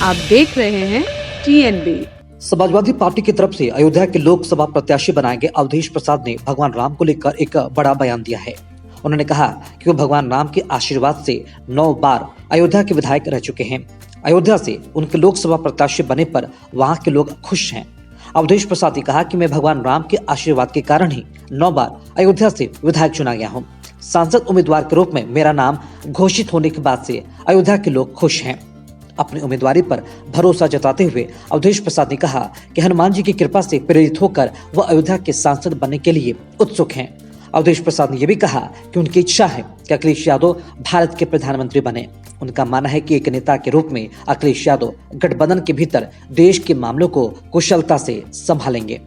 आप देख रहे हैं TNB। समाजवादी पार्टी की तरफ से अयोध्या के लोकसभा प्रत्याशी बनाए गए अवधेश प्रसाद ने भगवान राम को लेकर एक बड़ा बयान दिया है। उन्होंने कहा कि वो भगवान राम के आशीर्वाद से 9 बार अयोध्या के विधायक रह चुके हैं। अयोध्या से उनके लोकसभा प्रत्याशी बने पर वहां के लोग खुश हैं। अवधेश प्रसाद ने कहा कि मैं भगवान राम के आशीर्वाद के कारण ही 9 बार अयोध्या से विधायक चुना गया हूँ। सांसद उम्मीदवार के रूप में मेरा नाम घोषित होने के बाद से अयोध्या के लोग खुश हैं। अपनी उम्मीदवारी पर भरोसा जताते हुए अवधेश प्रसाद ने कहा कि हनुमान जी की कृपा से प्रेरित होकर वह अयोध्या के सांसद बनने के लिए उत्सुक हैं। अवधेश प्रसाद ने यह भी कहा कि उनकी इच्छा है कि अखिलेश यादव भारत के प्रधानमंत्री बने। उनका मानना है कि एक नेता के रूप में अखिलेश यादव गठबंधन के भीतर देश के मामलों को कुशलता से संभालेंगे।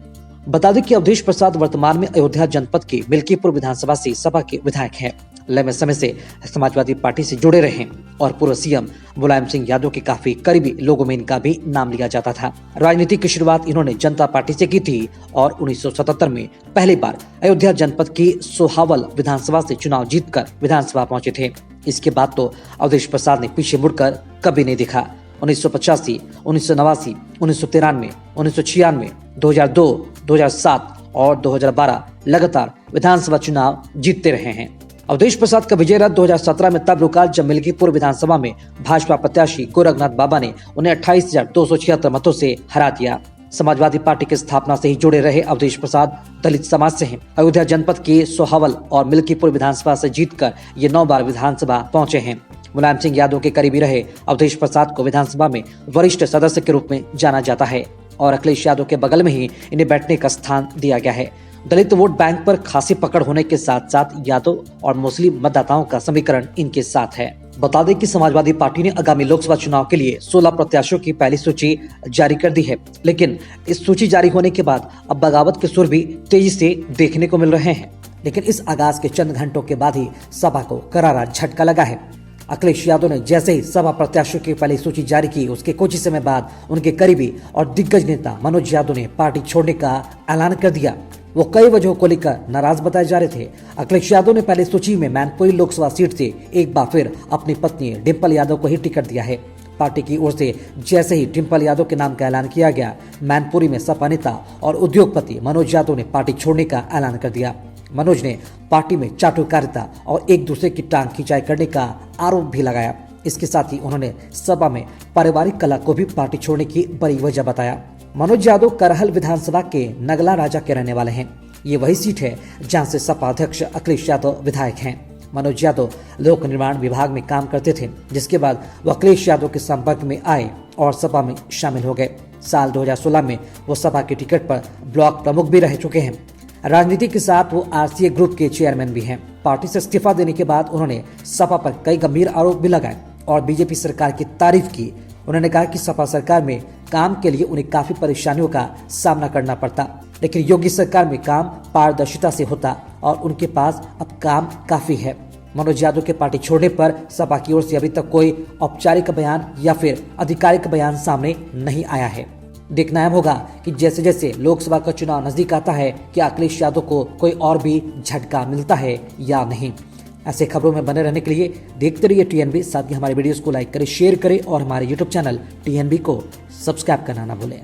बता दें कि अवधेश प्रसाद वर्तमान में अयोध्या जनपद के मिल्कीपुर विधानसभा से सपा के विधायक हैं। लंबे समय से समाजवादी पार्टी से जुड़े रहे और पूर्व सीएम मुलायम सिंह यादव के काफी करीबी लोगों में इनका भी नाम लिया जाता था। राजनीति की शुरुआत इन्होंने जनता पार्टी से की थी और 1977 में पहली बार अयोध्या जनपद की सोहावल विधानसभा से चुनाव जीतकर विधानसभा पहुंचे थे। इसके बाद तो अवधेश प्रसाद ने पीछे मुड़कर कभी नहीं दिखा। 1985, 1989, 1993, 1996, 2002, 2007 और 2012 लगातार विधानसभा चुनाव जीतते रहे हैं। अवधेश प्रसाद का विजय रथ 2017 में तब रुका जब मिल्कीपुर विधानसभा में भाजपा प्रत्याशी गोरखनाथ बाबा ने उन्हें 28,276 मतों से हरा दिया। समाजवादी पार्टी की स्थापना से ही जुड़े रहे अवधेश प्रसाद दलित समाज से हैं। अयोध्या जनपद के सोहावल और मिल्कीपुर विधानसभा से जीतकर ये 9 बार विधानसभा पहुंचे हैं। मुलायम सिंह यादव के करीबी रहे अवधेश प्रसाद को विधानसभा में वरिष्ठ सदस्य के रूप में जाना जाता है और अखिलेश यादव के बगल में ही इन्हें बैठने का स्थान दिया गया है। दलित वोट बैंक पर खासी पकड़ होने के साथ साथ यादव और मुस्लिम मतदाताओं का समीकरण इनके साथ है। बता दें कि समाजवादी पार्टी ने आगामी लोकसभा चुनाव के लिए 16 प्रत्याशियों की पहली सूची जारी कर दी है, लेकिन इस सूची जारी होने के बाद अब बगावत के सुर भी तेजी से देखने को मिल रहे हैं। लेकिन इस आगाज के चंद घंटों के बाद ही सपा को करारा झटका लगा है। अखिलेश यादव ने जैसे ही सपा प्रत्याशियों की पहली सूची जारी की, उसके कुछ ही समय बाद उनके करीबी और दिग्गज नेता मनोज यादव ने पार्टी छोड़ने का ऐलान कर दिया। वो कई वजहों को लेकर नाराज बताए जा रहे थे। अखिलेश यादव ने पहली सूची में मैनपुरी लोकसभा सीट से एक बार फिर अपनी पत्नी डिंपल यादव को ही टिकट दिया है। पार्टी की ओर से जैसे ही डिंपल यादव के नाम का ऐलान किया गया, मैनपुरी में सपा नेता और उद्योगपति मनोज यादव ने पार्टी छोड़ने का ऐलान कर दिया। मनोज ने पार्टी में चाटुकारिता और एक दूसरे की टांग खिंचाई करने का आरोप भी लगाया। इसके साथ ही उन्होंने सपा में पारिवारिक कलह को भी पार्टी छोड़ने की बड़ी वजह बताया। मनोज यादव करहल विधानसभा के नगला राजा के रहने वाले हैं। ये वही सीट है जहां से सपा अध्यक्ष अखिलेश यादव विधायक हैं। मनोज यादव लोक निर्माण विभाग में काम करते थे, जिसके बाद वो अखिलेश यादव के संपर्क में आए और सपा में शामिल हो गए। साल 2016 में वो सपा के टिकट पर ब्लॉक प्रमुख भी रह चुके हैं। राजनीति के साथ वो RCA ग्रुप के चेयरमैन भी हैं। पार्टी से इस्तीफा देने के बाद उन्होंने सपा पर कई गंभीर आरोप भी लगाए और बीजेपी सरकार की तारीफ की। उन्होंने कहा कि सपा सरकार में काम के लिए उन्हें काफी परेशानियों का सामना करना पड़ता, लेकिन योगी सरकार में काम पारदर्शिता से होता और उनके पास अब काम काफी है। मनोज यादव के पार्टी छोड़ने पर सपा की ओर से अभी तक कोई औपचारिक बयान या फिर आधिकारिक बयान सामने नहीं आया है। देखना अहम होगा कि जैसे जैसे लोकसभा का चुनाव नजदीक आता है, क्या अखिलेश यादव को कोई और भी झटका मिलता है या नहीं। ऐसे खबरों में बने रहने के लिए देखते रहिए TNB। साथ ही हमारे वीडियोस को लाइक करें, शेयर करें और हमारे YouTube चैनल TNB को सब्सक्राइब करना ना भूलें।